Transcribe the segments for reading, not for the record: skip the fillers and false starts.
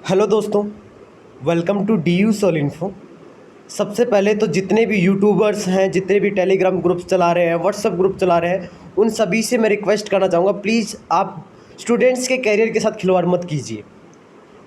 Hello दोस्तों, welcome to D U soul info. सबसे पहले तो जितने भी यूट्यूबर्स हैं, जितने भी टेलीग्राम ग्रुप्स चला रहे हैं, व्हाट्सएप ग्रुप चला रहे हैं, उन सभी से मैं रिक्वेस्ट करना चाहूँगा, प्लीज़ आप स्टूडेंट्स के करियर के साथ खिलवाड़ मत कीजिए।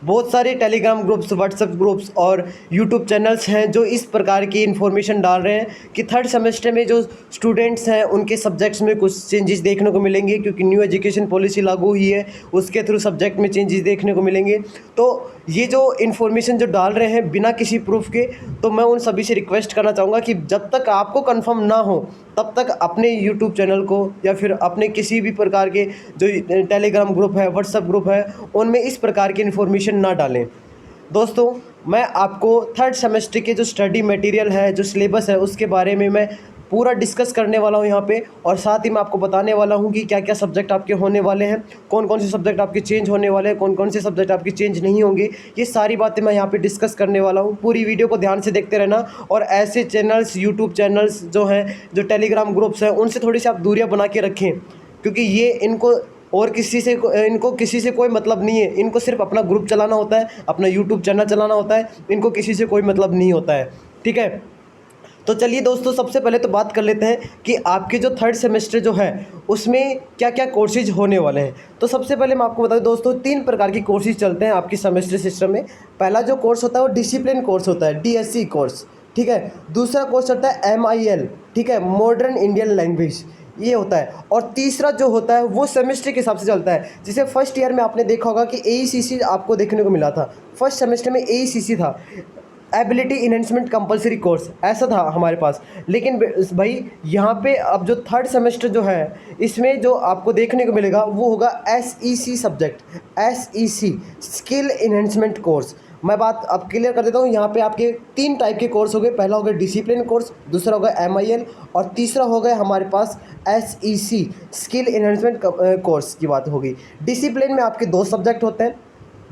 बहुत सारे टेलीग्राम ग्रुप्स, व्हाट्सएप ग्रुप्स और यूट्यूब चैनल्स हैं जो इस प्रकार की इन्फॉर्मेशन डाल रहे हैं कि थर्ड सेमेस्टर में जो स्टूडेंट्स हैं उनके सब्जेक्ट्स में कुछ चेंजेस देखने को मिलेंगे, क्योंकि न्यू एजुकेशन पॉलिसी लागू हुई है, उसके थ्रू सब्जेक्ट में चेंजेस देखने को मिलेंगे। तो ये जो इन्फॉर्मेशन जो डाल रहे हैं बिना किसी प्रूफ के, तो मैं उन सभी से रिक्वेस्ट करना चाहूँगा कि जब तक आपको कंफर्म ना हो तब तक अपने यूट्यूब चैनल को या फिर अपने किसी भी प्रकार के जो टेलीग्राम ग्रुप है, व्हाट्सएप ग्रुप है, उनमें इस प्रकार की इन्फॉर्मेशन ना डालें। दोस्तों, मैं आपको थर्ड सेमेस्टर के जो स्टडी मटेरियल है, जो सिलेबस है, उसके बारे में मैं पूरा डिस्कस करने वाला हूं यहाँ पे, और साथ ही मैं आपको बताने वाला हूं कि क्या क्या सब्जेक्ट आपके होने वाले हैं, कौन कौन से सब्जेक्ट आपके चेंज होने वाले हैं, कौन कौन से सब्जेक्ट आपके चेंज नहीं होंगे। ये सारी बातें मैं यहाँ पे डिस्कस करने वाला हूँ। पूरी वीडियो को ध्यान से देखते रहना, और ऐसे चैनल्स, यूट्यूब चैनल्स जो हैं, जो टेलीग्राम ग्रुप्स हैं, उनसे थोड़ी सी आप दूरियाँ बना के रखें, क्योंकि ये इनको किसी से कोई मतलब नहीं है। इनको सिर्फ अपना ग्रुप चलाना होता है, अपना यूट्यूब चैनल चलाना होता है, इनको किसी से कोई मतलब नहीं होता है। ठीक है, तो चलिए दोस्तों, सबसे पहले तो बात कर लेते हैं कि आपके जो थर्ड सेमेस्टर जो है उसमें क्या क्या कोर्सेज होने वाले हैं। तो सबसे पहले मैं आपको बता दूं दोस्तों, 3 प्रकार की कोर्सेज चलते हैं आपकी सेमेस्टर सिस्टम में। पहला जो कोर्स होता है वो डिसिप्लिन कोर्स होता है, DSC कोर्स। ठीक है, दूसरा कोर्स होता है MIL, ठीक है, मॉडर्न इंडियन लैंग्वेज, ये होता है। और तीसरा जो होता है वो सेमेस्टर के हिसाब से चलता है। जैसे फर्स्ट ईयर में आपने देखा होगा कि AECC आपको देखने को मिला था, फर्स्ट सेमेस्टर में AECC था, एबिलिटी इन्हेंसमेंट कंपलसरी कोर्स, ऐसा था हमारे पास। लेकिन भाई यहाँ पे अब जो थर्ड सेमेस्टर जो है, इसमें जो आपको देखने को मिलेगा वो होगा SEC subject, SEC skill enhancement course. मैं बात अब क्लियर कर देता हूँ। यहाँ पे आपके 3 टाइप के कोर्स हो गए। पहला हो गया डिसिप्लिन कोर्स, दूसरा होगा MIL, और तीसरा हो गया हमारे पास SEC स्किल इन्हेंसमेंट कोर्स की बात होगी। डिसिप्लिन में आपके 2 सब्जेक्ट होते हैं,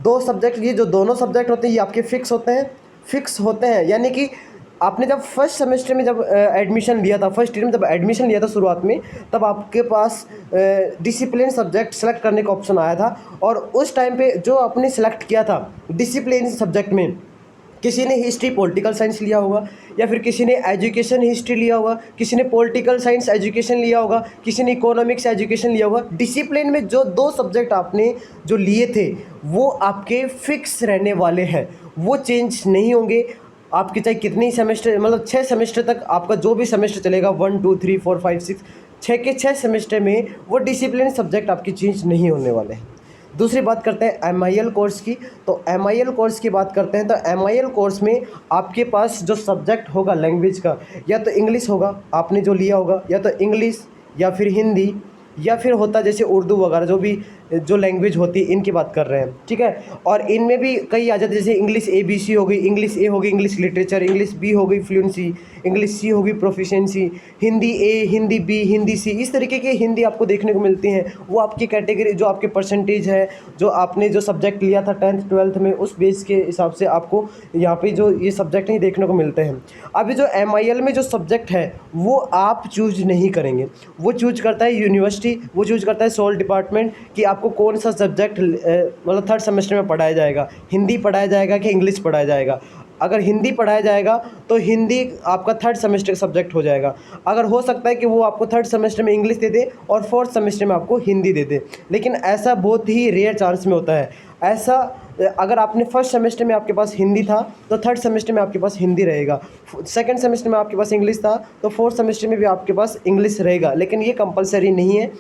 2 सब्जेक्ट, ये जो दोनों सब्जेक्ट होते हैं ये आपके फिक्स होते हैं। यानी कि आपने जब फर्स्ट सेमेस्टर में जब एडमिशन लिया था, फर्स्ट ईयर में जब एडमिशन लिया था शुरुआत में, तब आपके पास डिसिप्लिन सब्जेक्ट सेलेक्ट करने का ऑप्शन आया था। और उस टाइम पे जो आपने सेलेक्ट किया था डिसिप्लिन सब्जेक्ट में, किसी ने हिस्ट्री पॉलिटिकल साइंस लिया होगा, या फिर किसी ने एजुकेशन हिस्ट्री लिया होगा, किसी ने पॉलिटिकल साइंस एजुकेशन लिया होगा, किसी ने इकोनॉमिक्स एजुकेशन लिया होगा। डिसिप्लिन में जो 2 सब्जेक्ट आपने जो लिए थे वो आपके फिक्स रहने वाले हैं, वो चेंज नहीं होंगे। आपके चाहे कितनी सेमेस्टर, मतलब 6 सेमेस्टर तक आपका जो भी सेमेस्टर चलेगा, 1 2 3 4 5 6, 6 के 6 सेमेस्टर में वो डिसिप्लिन सब्जेक्ट आपकी चेंज नहीं होने वाले हैं। दूसरी बात करते हैं MIL कोर्स की। तो MIL कोर्स की बात करते हैं, तो MIL कोर्स में आपके पास जो सब्जेक्ट होगा लैंग्वेज का, या तो इंग्लिश होगा, आपने जो लिया होगा, या तो इंग्लिश या फिर हिंदी, या फिर होता जैसे उर्दू वगैरह, जो भी जो लैंग्वेज होती है इनकी बात कर रहे हैं। ठीक है, और इनमें भी कई आ जाते हैं, जैसे इंग्लिश ABC हो गई, इंग्लिश A हो गई, इंग्लिश लिटरेचर, इंग्लिश B हो गई फ्लुएंसी, इंग्लिश C हो गई proficiency, Hindi A, Hindi B, Hindi C, इस तरीके की हिंदी आपको देखने को मिलती हैं। वो आपकी कैटेगरी, जो आपके परसेंटेज है, जो आपने जो सब्जेक्ट लिया था 10th 12th में, उस बेस के हिसाब से आपको यहाँ पे जो ये सब्जेक्ट नहीं देखने को मिलते हैं। अभी जो MIL में जो सब्जेक्ट है वो आप चूज नहीं करेंगे, वो चूज करता है यूनिवर्सिटी, वो चूज करता है सोल डिपार्टमेंट कि आपको कौन सा सब्जेक्ट मतलब थर्ड सेमेस्टर में पढ़ाया जाएगा, हिंदी पढ़ाया जाएगा कि इंग्लिश पढ़ाया जाएगा। अगर हिंदी पढ़ाया जाएगा तो हिंदी आपका थर्ड सेमेस्टर का सब्जेक्ट हो जाएगा। अगर हो सकता है कि वो आपको थर्ड सेमेस्टर में इंग्लिश दे दे और फोर्थ सेमेस्टर में आपको हिंदी दे दे, लेकिन ऐसा बहुत ही रेयर चांस में होता है। ऐसा अगर आपने फर्स्ट सेमेस्टर में आपके पास हिंदी था तो थर्ड सेमेस्टर में आपके पास हिंदी रहेगा, सेकंड सेमेस्टर में आपके पास इंग्लिश था तो फोर्थ सेमेस्टर में भी आपके पास इंग्लिश रहेगा। लेकिन ये कंपलसरी नहीं है,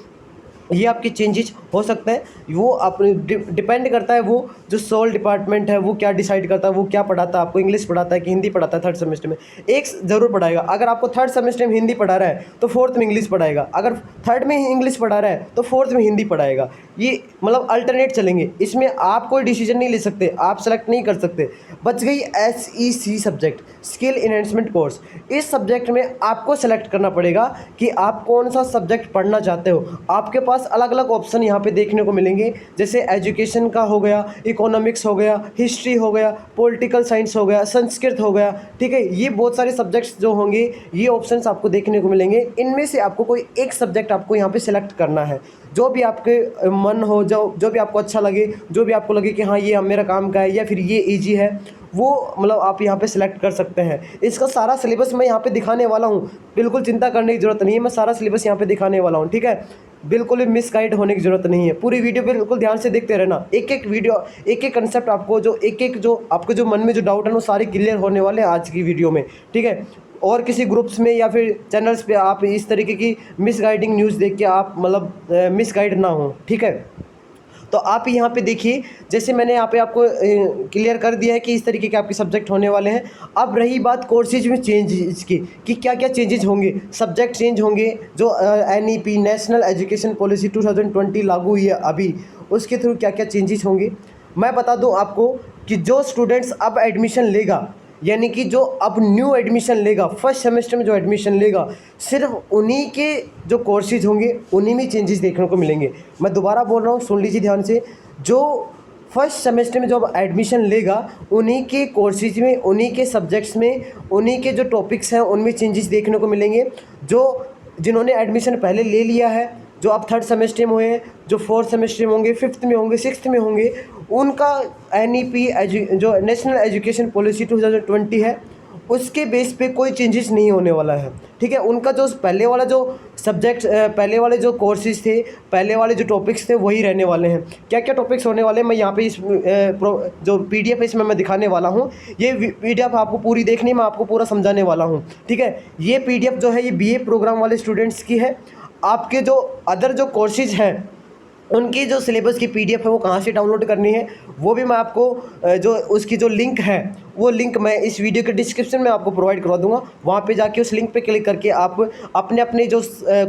ये आपकी चेंजेस हो सकता है। वो अपने डिपेंड करता है, वो जो सोल डिपार्टमेंट है वो क्या डिसाइड करता है, वो क्या पढ़ाता है, आपको इंग्लिश पढ़ाता है कि हिंदी पढ़ाता है। थर्ड सेमेस्टर में एक ज़रूर पढ़ाएगा। अगर आपको थर्ड सेमेस्टर में हिंदी पढ़ा रहा है तो फोर्थ में इंग्लिश पढ़ाएगा, अगर थर्ड में ही इंग्लिश पढ़ा रहा है तो फोर्थ में हिंदी पढ़ाएगा। ये मतलब अल्टरनेट चलेंगे, इसमें आप कोई डिसीजन नहीं ले सकते, आप सेलेक्ट नहीं कर सकते। बच गई SEC subject, skill enhancement course. इस सब्जेक्ट में आपको सेलेक्ट करना पड़ेगा कि आप कौन सा सब्जेक्ट पढ़ना चाहते हो। आपके पास अलग अलग ऑप्शन यहाँ यहाँ पे देखने को मिलेंगे, जैसे एजुकेशन का हो गया, इकोनॉमिक्स हो गया, हिस्ट्री हो गया, पॉलिटिकल साइंस हो गया, संस्कृत हो गया, ठीक है। ये बहुत सारे सब्जेक्ट्स जो होंगे, ये ऑप्शंस आपको देखने को मिलेंगे। इनमें से आपको कोई एक सब्जेक्ट आपको यहाँ पे सिलेक्ट करना है, जो भी आपके मन हो, जो भी आपको अच्छा लगे, जो भी आपको लगे कि हाँ ये मेरा काम का है या फिर ये ईजी है, वो मतलब आप यहाँ पे सिलेक्ट कर सकते हैं। इसका सारा सिलेबस मैं यहाँ पे दिखाने वाला हूँ, बिल्कुल चिंता करने की ज़रूरत नहीं है, मैं सारा सिलेबस यहाँ पे दिखाने वाला हूँ, ठीक है। बिल्कुल भी मिसगाइड होने की ज़रूरत नहीं है, पूरी वीडियो बिल्कुल ध्यान से देखते रहना। एक एक वीडियो, एक एक कंसेप्ट आपको, जो एक जो आपको जो मन में जो डाउट है वो सारे क्लियर होने वाले हैं आज की वीडियो में, ठीक है। और किसी ग्रुप्स में या फिर चैनल्स पे आप इस तरीके की मिसगाइडिंग न्यूज़ देख के आप मतलब मिसगाइड ना हो, ठीक है। तो आप यहाँ पे देखिए, जैसे मैंने यहाँ पे आपको क्लियर कर दिया है कि इस तरीके के आपके सब्जेक्ट होने वाले हैं। अब रही बात कोर्सेज में चेंजेस की, कि क्या क्या चेंजेस होंगे, सब्जेक्ट चेंज होंगे। जो NEP नेशनल एजुकेशन पॉलिसी 2020 लागू हुई है अभी, उसके थ्रू क्या क्या चेंजेस होंगे मैं बता दूं आपको। कि जो स्टूडेंट्स अब एडमिशन लेगा, यानी कि जो अब न्यू एडमिशन लेगा, फर्स्ट सेमेस्टर में जो एडमिशन लेगा, सिर्फ उन्हीं के जो कोर्सेज होंगे उन्हीं में चेंजेस देखने को मिलेंगे। मैं दोबारा बोल रहा हूँ, सुन लीजिए ध्यान से। जो फर्स्ट सेमेस्टर में जो अब एडमिशन लेगा, उन्हीं के कोर्सेज में, उन्हीं के सब्जेक्ट्स में, उन्हीं के जो टॉपिक्स हैं उनमें चेंजेस देखने को मिलेंगे। जिन्होंने एडमिशन पहले ले लिया है, जो आप थर्ड सेमेस्टर में हुए, जो फोर्थ सेमेस्टर में होंगे, फिफ्थ में होंगे, सिक्स्थ में होंगे, उनका NEP जो नेशनल एजुकेशन पॉलिसी 2020 है, उसके बेस पे कोई चेंजेस नहीं होने वाला है, ठीक है। उनका जो पहले वाला जो सब्जेक्ट, पहले वाले जो कोर्सेज थे, पहले वाले जो टॉपिक्स थे, वही रहने वाले हैं। क्या क्या टॉपिक्स होने वाले हैं मैं यहाँ पे इस जो PDF है इसमें मैं दिखाने वाला हूँ। ये PDF आपको पूरी देखनी, मैं आपको पूरा समझाने वाला हूँ, ठीक है। ये PDF जो है ये BA प्रोग्राम वाले स्टूडेंट्स की है। आपके जो अदर जो कोर्सेज हैं, उनकी जो सिलेबस की PDF है वो कहाँ से डाउनलोड करनी है, वो भी मैं आपको जो उसकी जो लिंक है, वो लिंक मैं इस वीडियो के डिस्क्रिप्शन में आपको प्रोवाइड करवा दूंगा। वहाँ पे जाके उस लिंक पे क्लिक करके आप अपने अपने जो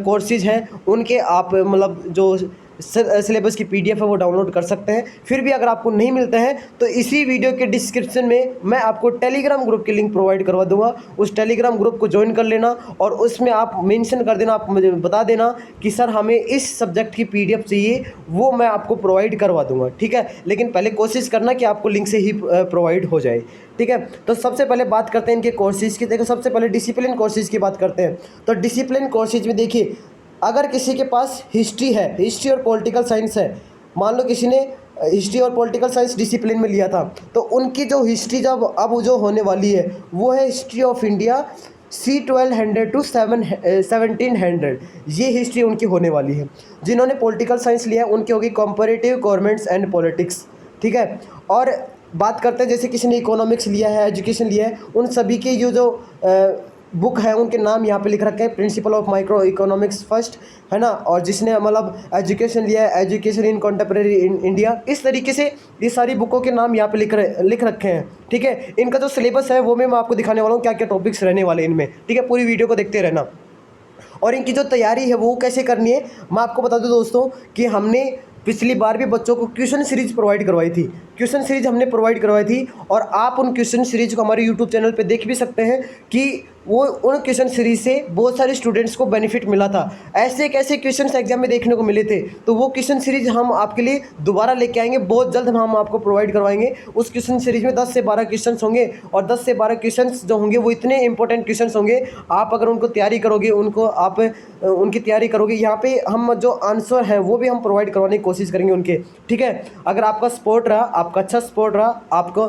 कोर्सेज हैं उनके आप मतलब जो सिलेबस की PDF है वो डाउनलोड कर सकते हैं। फिर भी अगर आपको नहीं मिलता है तो इसी वीडियो के डिस्क्रिप्शन में मैं आपको टेलीग्राम ग्रुप की लिंक प्रोवाइड करवा दूंगा। उस टेलीग्राम ग्रुप को ज्वाइन कर लेना और उसमें आप मेंशन कर देना, आप मुझे बता देना कि सर हमें इस सब्जेक्ट की PDF चाहिए, वो मैं आपको प्रोवाइड करवा दूंगा, ठीक है। लेकिन पहले कोशिश करना कि आपको लिंक से ही प्रोवाइड हो जाए, ठीक है। तो सबसे पहले बात करते हैं इनके कोर्सेज की। देखो, सबसे पहले डिसिप्लिन कोर्सेज की बात करते हैं। तो डिसिप्लिन कोर्सेज में देखिए, अगर किसी के पास हिस्ट्री है, हिस्ट्री और पॉलिटिकल साइंस है, मान लो किसी ने हिस्ट्री और पॉलिटिकल साइंस डिसिप्लिन में लिया था, तो उनकी जो हिस्ट्री जब अब जो होने वाली है वो है history of India C1200 to 1700, ये हिस्ट्री उनकी होने वाली है। जिन्होंने पॉलिटिकल साइंस लिया है उनकी होगी कंपैरेटिव गवर्नमेंट्स एंड पॉलिटिक्स, ठीक है। और बात करते हैं जैसे किसी ने इकोनॉमिक्स लिया है, एजुकेशन लिया है, उन सभी के जो बुक है उनके नाम यहाँ पे लिख रखे हैं। Principle of micro economics first, है ना। और जिसने मतलब एजुकेशन लिया है, education in contemporary in India, इस तरीके से ये सारी बुकों के नाम यहाँ पे लिख रखे हैं, ठीक है। इनका जो सिलेबस है वो मैं आपको दिखाने वाला हूँ, क्या क्या टॉपिक्स रहने वाले इनमें, ठीक है। पूरी वीडियो को देखते रहना। और इनकी जो तैयारी है वो कैसे करनी है मैं आपको बता दूं दोस्तों, कि हमने पिछली बार भी बच्चों को क्वेश्चन सीरीज प्रोवाइड करवाई थी। क्वेश्चन सीरीज हमने प्रोवाइड करवाई थी और आप उन क्वेश्चन सीरीज को हमारे यूट्यूब चैनल पे देख भी सकते हैं कि वो उन क्वेश्चन सीरीज से बहुत सारे स्टूडेंट्स को बेनिफिट मिला था। ऐसे कैसे क्वेश्चन एग्जाम में देखने को मिले थे, तो वो क्वेश्चन सीरीज हम आपके लिए दोबारा लेके आएंगे, बहुत जल्द हम आपको प्रोवाइड करवाएंगे। उस क्वेश्चन सीरीज में 10 से 12 क्वेश्चन होंगे और 10 से 12 क्वेश्चन जो होंगे वो इतने इंपॉर्टेंट क्वेश्चन होंगे, आप अगर उनको तैयारी करोगे, उनकी तैयारी करोगे, यहाँ पे हम जो आंसर है वो भी हम प्रोवाइड करवाने की कोशिश करेंगे उनके, ठीक है। अगर आपका सपोर्ट रहा, आपका अच्छा सपोर्ट रहा, आपको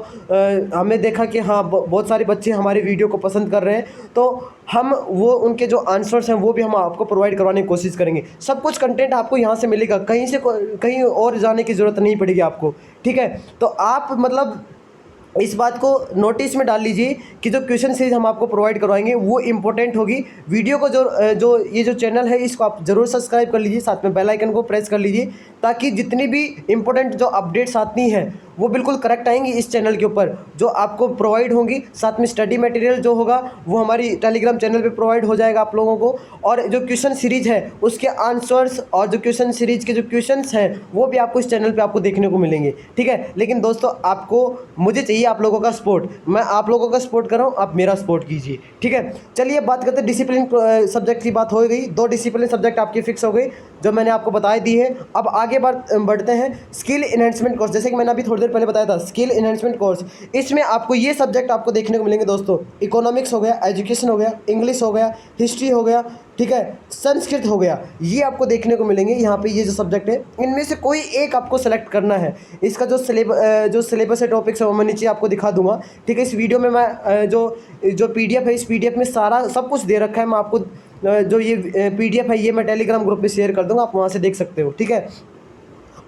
हमने देखा कि हाँ बहुत सारे बच्चे हमारे वीडियो को पसंद कर रहे हैं, तो हम वो उनके जो आंसर्स हैं वो भी हम आपको प्रोवाइड करवाने की कोशिश करेंगे। सब कुछ कंटेंट आपको यहाँ से मिलेगा, कहीं और जाने की ज़रूरत नहीं पड़ेगी आपको, ठीक है। तो आप मतलब इस बात को नोटिस में डाल लीजिए कि जो क्वेश्चन सीरीज हम आपको प्रोवाइड करवाएंगे वो इंपॉर्टेंट होगी। वीडियो को जो ये जो चैनल है इसको आप ज़रूर सब्सक्राइब कर लीजिए, साथ में बेल आइकन को प्रेस कर लीजिए, ताकि जितनी भी इंपॉर्टेंट जो अपडेट्स आती हैं वो बिल्कुल करेक्ट आएंगी इस चैनल के ऊपर, जो आपको प्रोवाइड होंगी। साथ में स्टडी मटेरियल जो होगा वो हमारी टेलीग्राम चैनल पे प्रोवाइड हो जाएगा आप लोगों को। और जो क्वेश्चन सीरीज है उसके आंसर्स और जो क्वेश्चन सीरीज के जो क्वेश्चंस हैं वो भी आपको इस चैनल पे आपको देखने को मिलेंगे, ठीक है। लेकिन दोस्तों आपको, मुझे चाहिए आप लोगों का सपोर्ट, मैं आप लोगों का सपोर्ट कर रहा हूँ, आप मेरा सपोर्ट कीजिए, ठीक है। चलिए बात करते हैं डिसिप्लिन सब्जेक्ट की। बात हो गई, 2 डिसिप्लिन सब्जेक्ट आपकी फिक्स हो गई। जो मैंने आपको बता दी है। अब आगे बढ़ते हैं स्किल इन्हेंसमेंट कोर्स। जैसे कि मैंने अभी थोड़ी देर पहले बताया था स्किल इन्हेंसमेंट कोर्स, इसमें आपको ये सब्जेक्ट आपको देखने को मिलेंगे दोस्तों। इकोनॉमिक्स हो गया, एजुकेशन हो गया, इंग्लिश हो गया, हिस्ट्री हो गया, ठीक है, संस्कृत हो गया, ये आपको देखने को मिलेंगे यहाँ पे। ये जो सब्जेक्ट है इनमें से कोई एक आपको सेलेक्ट करना है। इसका जो सिलेबस है, टॉपिक्स है, वो मैं नीचे आपको दिखा दूंगा, ठीक है। इस वीडियो में मैं जो पीडीएफ है, इस पीडीएफ में सारा सब कुछ दे रखा है। मैं आपको जो ये पीडीएफ है ये मैं टेलीग्राम ग्रुप पे शेयर कर दूंगा, आप वहाँ से देख सकते हो, ठीक है।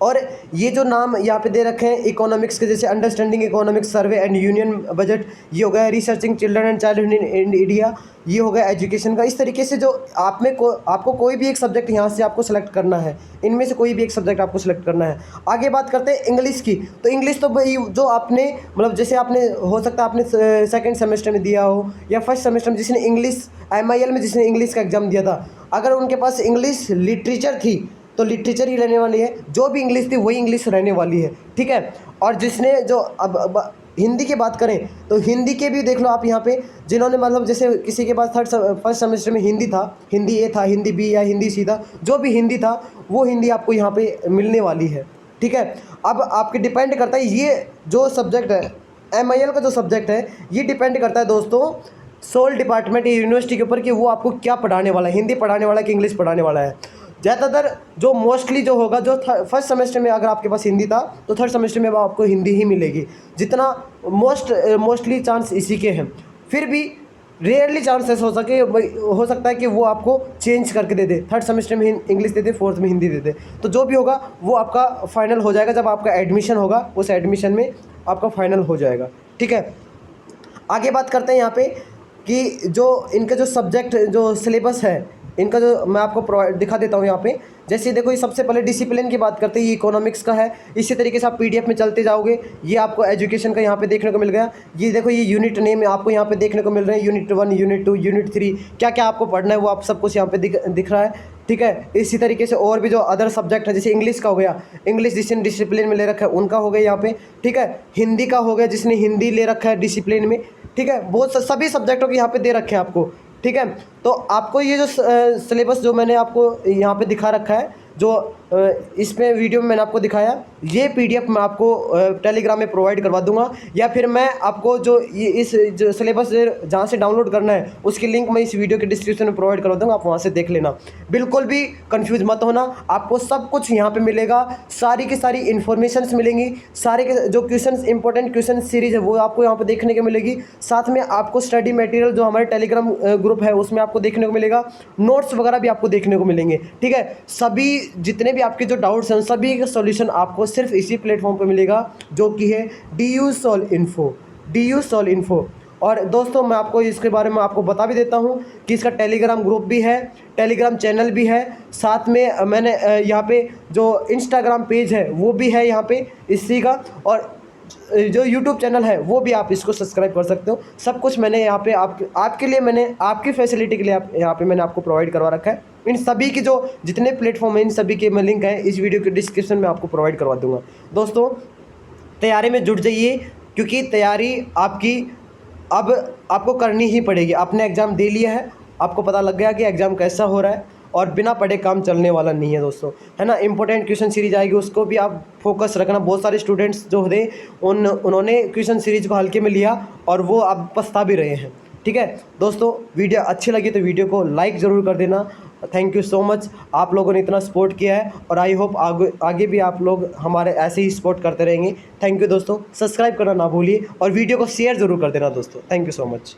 और ये जो नाम यहाँ पे दे रखे हैं इकोनॉमिक्स के, जैसे understanding economics survey and union budget, ये हो गया researching children and childhood in India, ये हो गया एजुकेशन का। इस तरीके से जो आपको कोई भी एक सब्जेक्ट यहाँ से आपको सेलेक्ट करना है, इनमें से कोई भी एक सब्जेक्ट आपको सेलेक्ट करना है। आगे बात करते हैं इंग्लिश की। तो इंग्लिश तो भाई जो आपने मतलब जैसे आपने हो सकता है आपने सेकेंड सेमेस्टर में दिया हो या फर्स्ट सेमेस्टर में, जिसने इंग्लिश MIL में जिसने इंग्लिश का एग्ज़ाम दिया था, अगर उनके पास इंग्लिश लिटरेचर थी तो लिटरेचर ही रहने वाली है, जो भी इंग्लिश थी वही इंग्लिश रहने वाली है, ठीक है। और जिसने जो अब हिंदी की बात करें तो हिंदी के भी देख लो आप यहाँ पे, जिन्होंने मतलब जैसे किसी के पास फर्स्ट सेमेस्टर में हिंदी था, हिंदी A था, हिंदी B या हिंदी C था, जो भी हिंदी था वो हिंदी आपको यहाँ पे मिलने वाली है, ठीक है। अब आपके डिपेंड करता है ये जो सब्जेक्ट है MIL का जो सब्जेक्ट है, ये डिपेंड करता है दोस्तों सोल डिपार्टमेंट या यूनिवर्सिटी के ऊपर कि वो आपको क्या पढ़ाने वाला है, हिंदी पढ़ाने वाला है कि इंग्लिश पढ़ाने वाला है। ज़्यादातर जो मोस्टली जो होगा, जो फर्स्ट सेमेस्टर में अगर आपके पास हिंदी था तो थर्ड सेमेस्टर में आपको हिंदी ही मिलेगी, जितना मोस्टली चांस इसी के हैं। फिर भी रेयरली चांसेस हो सकता है कि वो आपको चेंज करके दे दे, थर्ड सेमेस्टर में इंग्लिश दे दे, फोर्थ में हिंदी दे दे। तो जो भी होगा वो आपका फाइनल हो जाएगा, जब आपका एडमिशन होगा उस एडमिशन में आपका फाइनल हो जाएगा, ठीक है। आगे बात करते हैं यहाँ पे कि जो इनका जो सब्जेक्ट जो सिलेबस है इनका, जो मैं आपको दिखा देता हूँ यहाँ पे। जैसे देखो, ये सबसे पहले डिसिप्लिन की बात करते हैं, ये इकोनॉमिक्स का है। इसी तरीके से आप पीडीएफ में चलते जाओगे, ये आपको एजुकेशन का यहाँ पे देखने को मिल गया। ये देखो, ये यूनिट नेम आपको यहाँ पे देखने को मिल रहे हैं, यूनिट 1, यूनिट 2, यूनिट 3, क्या क्या आपको पढ़ना है वो आप सब कुछ यहाँ पे दिख रहा है, ठीक है। इसी तरीके से और भी जो अदर सब्जेक्ट है, जैसे इंग्लिश का हो गया, इंग्लिश जिसने डिसिप्लिन में ले रखा है उनका हो गया यहाँ पे, ठीक है। हिंदी का हो गया जिसने हिंदी ले रखा है डिसिप्लिन में, ठीक है। बहुत सभी सब्जेक्टों के यहाँ पे दे रखे हैं आपको, ठीक है। तो आपको ये जो सिलेबस जो मैंने आपको यहाँ पे दिखा रखा है, जो इसमें वीडियो में मैंने आपको दिखाया, ये पीडीएफ मैं आपको टेलीग्राम में प्रोवाइड करवा दूंगा, या फिर मैं आपको जो इस जो सिलेबस जहाँ से डाउनलोड करना है उसकी लिंक मैं इस वीडियो के डिस्क्रिप्शन में प्रोवाइड करवा दूंगा, आप वहाँ से देख लेना। बिल्कुल भी कंफ्यूज मत होना, आपको सब कुछ यहाँ पे मिलेगा, सारी की सारी इन्फॉर्मेशंस मिलेंगी, सारे के जो क्वेश्चन इंपॉर्टेंट क्वेश्चन सीरीज है वो आपको यहाँ पर देखने को मिलेगी। साथ में आपको स्टडी मटेरियल जो हमारे टेलीग्राम ग्रुप है उसमें आपको देखने को मिलेगा, नोट्स वगैरह भी आपको देखने को मिलेंगे, ठीक है। सभी जितने भी आपके जो डाउट्स हैं सभी का सॉल्यूशन आपको सिर्फ इसी प्लेटफॉर्म पे मिलेगा, जो कि है DU Solve Info। और दोस्तों मैं आपको इसके बारे में आपको बता भी देता हूँ कि इसका टेलीग्राम ग्रुप भी है, टेलीग्राम चैनल भी है, साथ में मैंने यहाँ पे जो इंस्टाग्राम पेज है वो भी है यहाँ पे इसी का, और जो यूट्यूब चैनल है वो भी आप इसको सब्सक्राइब कर सकते हो। सब कुछ मैंने यहाँ पे आपके लिए, मैंने आपकी फैसिलिटी के लिए यहाँ पे मैंने आपको प्रोवाइड करवा रखा है। इन सभी की जो जितने प्लेटफॉर्म हैं इन सभी के मैं लिंक है इस वीडियो के डिस्क्रिप्शन में आपको प्रोवाइड करवा दूंगा। दोस्तों तैयारी में जुट जाइए, क्योंकि तैयारी आपकी अब आपको करनी ही पड़ेगी। आपने एग्ज़ाम दे लिया है, आपको पता लग गया कि एग्ज़ाम कैसा हो रहा है, और बिना पढ़े काम चलने वाला नहीं है दोस्तों, है ना। इंपॉर्टेंट क्वेश्चन सीरीज आएगी, उसको भी आप फोकस रखना। बहुत सारे स्टूडेंट्स जो होते उन्होंने क्वेश्चन सीरीज को हल्के में लिया और वो अब पछता भी रहे हैं, ठीक है। दोस्तों वीडियो अच्छी लगी तो वीडियो को लाइक ज़रूर कर देना। थैंक यू सो मच, आप लोगों ने इतना सपोर्ट किया है, और आई होप आगे भी आप लोग हमारे ऐसे ही सपोर्ट करते रहेंगे। थैंक यू दोस्तों, सब्सक्राइब करना ना भूलिए और वीडियो को शेयर ज़रूर कर देना दोस्तों। Thank you so much.